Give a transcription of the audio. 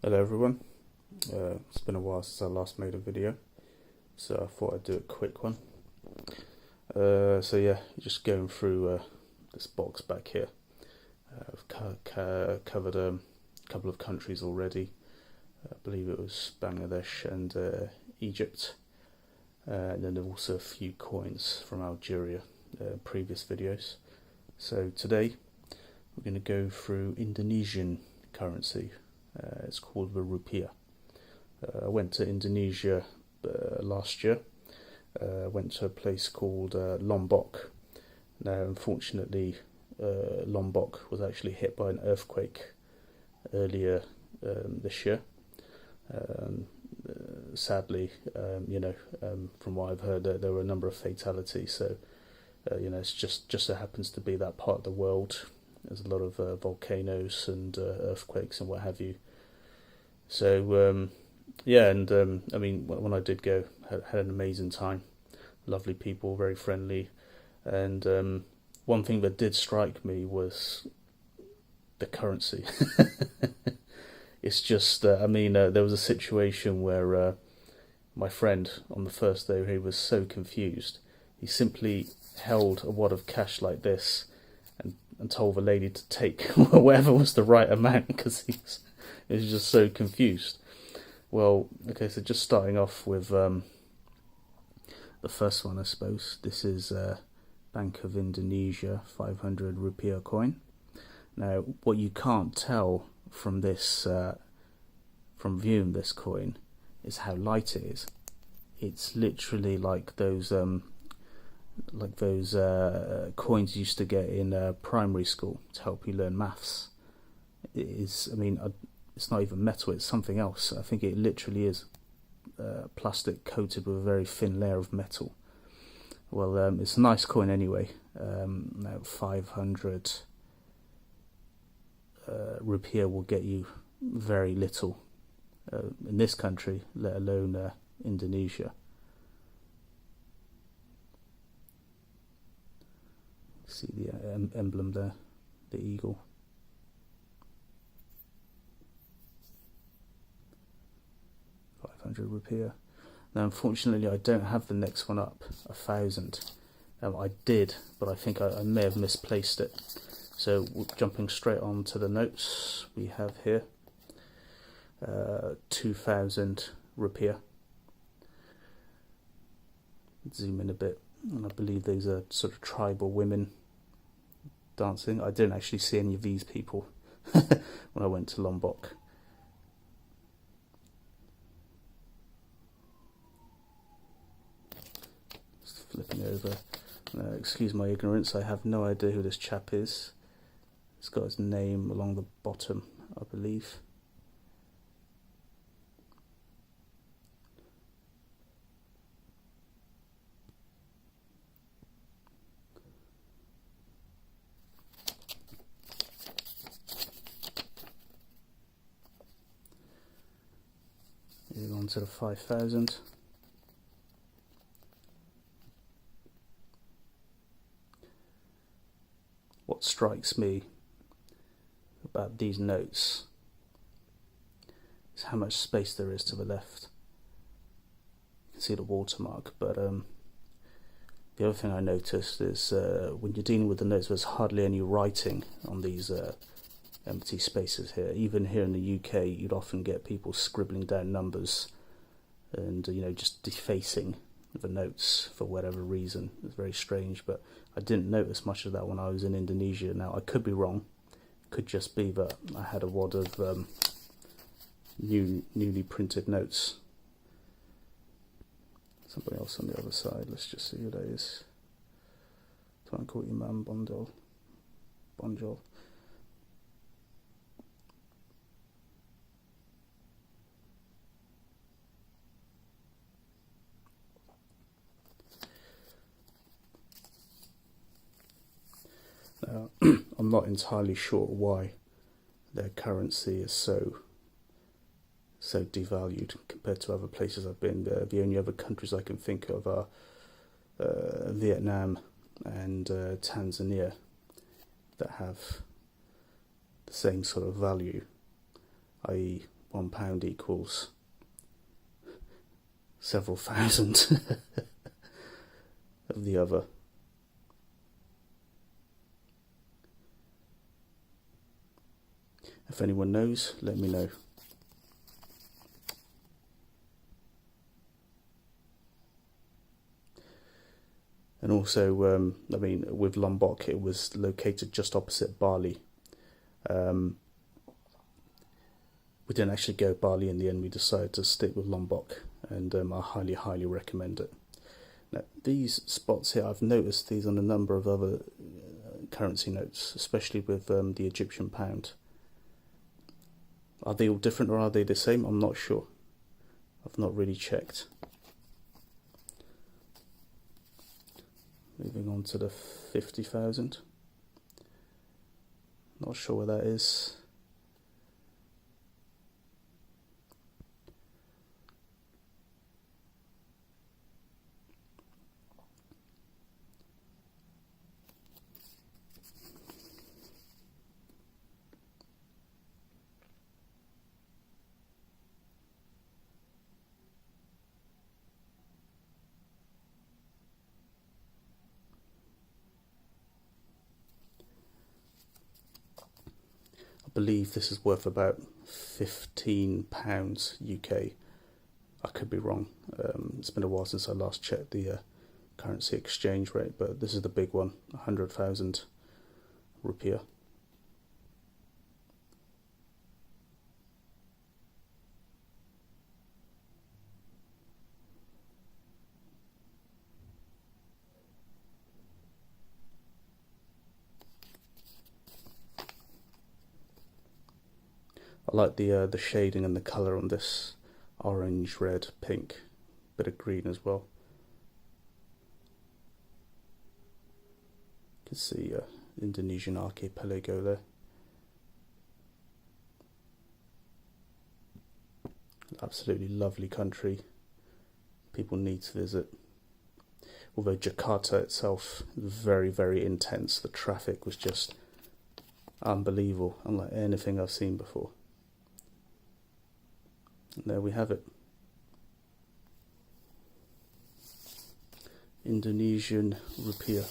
Hello everyone, it's been a while since I last made a video, so I thought I'd do a quick one. So yeah, just going through this box back here. I've covered a couple of countries already. I believe it was Bangladesh and Egypt, and then also a few coins from Algeria, previous videos. So today we're going to go through Indonesian currency. It's called the Rupiah. I went to Indonesia last year. Went to a place called Lombok. Now, unfortunately, Lombok was actually hit by an earthquake earlier this year. Sadly, from what I've heard, there were a number of fatalities. So, it's just so happens to be that part of the world. There's a lot of volcanoes and earthquakes and what have you. So when I did go, had an amazing time. Lovely people, very friendly, and one thing that did strike me was the currency. It's just, there was a situation where my friend on the first day, he was so confused. He simply held a wad of cash like this and told the lady to take whatever was the right amount because he was just so confused. Well, okay, so just starting off with the first one, I suppose. This is Bank of Indonesia 500 Rupiah coin. Now, what you can't tell from this, from viewing this coin, is how light it is. It's literally like those coins you used to get in primary school to help you learn maths. It is, it's not even metal, it's something else. I think it literally is plastic coated with a very thin layer of metal. Well, it's a nice coin anyway. Now 500 Rupiah will get you very little in this country, let alone Indonesia. See the emblem there, the eagle. Rupiah. Now, unfortunately, I don't have the next one up, 1,000. I did, but I think I may have misplaced it. So, jumping straight on to the notes, we have here 2,000 Rupiah. Zoom in a bit, and I believe these are sort of tribal women dancing. I didn't actually see any of these people when I went to Lombok. Flipping over. Excuse my ignorance, I have no idea who this chap is. It's got his name along the bottom, I believe. Moving on to the 5,000. What strikes me about these notes is how much space there is to the left. You can see the watermark, but the other thing I noticed is when you're dealing with the notes, there's hardly any writing on these empty spaces here. Even here in the UK, you'd often get people scribbling down numbers and just defacing the notes for whatever reason. It's very strange, but I didn't notice much of that when I was in Indonesia. Now, I could be wrong. It could just be that I had a wad of newly printed notes. Somebody else on the other side. Let's just see who that is. Tuanku Imam Bonjol. Now, I'm not entirely sure why their currency is so devalued compared to other places I've been. The only other countries I can think of are Vietnam and Tanzania that have the same sort of value, i.e. £1 equals several thousand of the other. If anyone knows, let me know. And also, I mean, with Lombok, it was located just opposite Bali. We didn't actually go Bali in the end. We decided to stick with Lombok, and I highly, highly recommend it. Now, these spots here, I've noticed these on a number of other currency notes, especially with the Egyptian pound. Are they all different or are they the same? I'm not sure. I've not really checked. Moving on to the 50,000. Not sure where that is. I believe this is worth about £15 UK. I could be wrong. It's been a while since I last checked the currency exchange rate, but this is the big one, 100,000 rupiah. I like the shading and the colour on this, orange, red, pink, bit of green as well. You can see Indonesian archipelago there. Absolutely lovely country. People need to visit. Although Jakarta itself is very, very intense. The traffic was just unbelievable, unlike anything I've seen before. And there we have it. Indonesian Rupiah.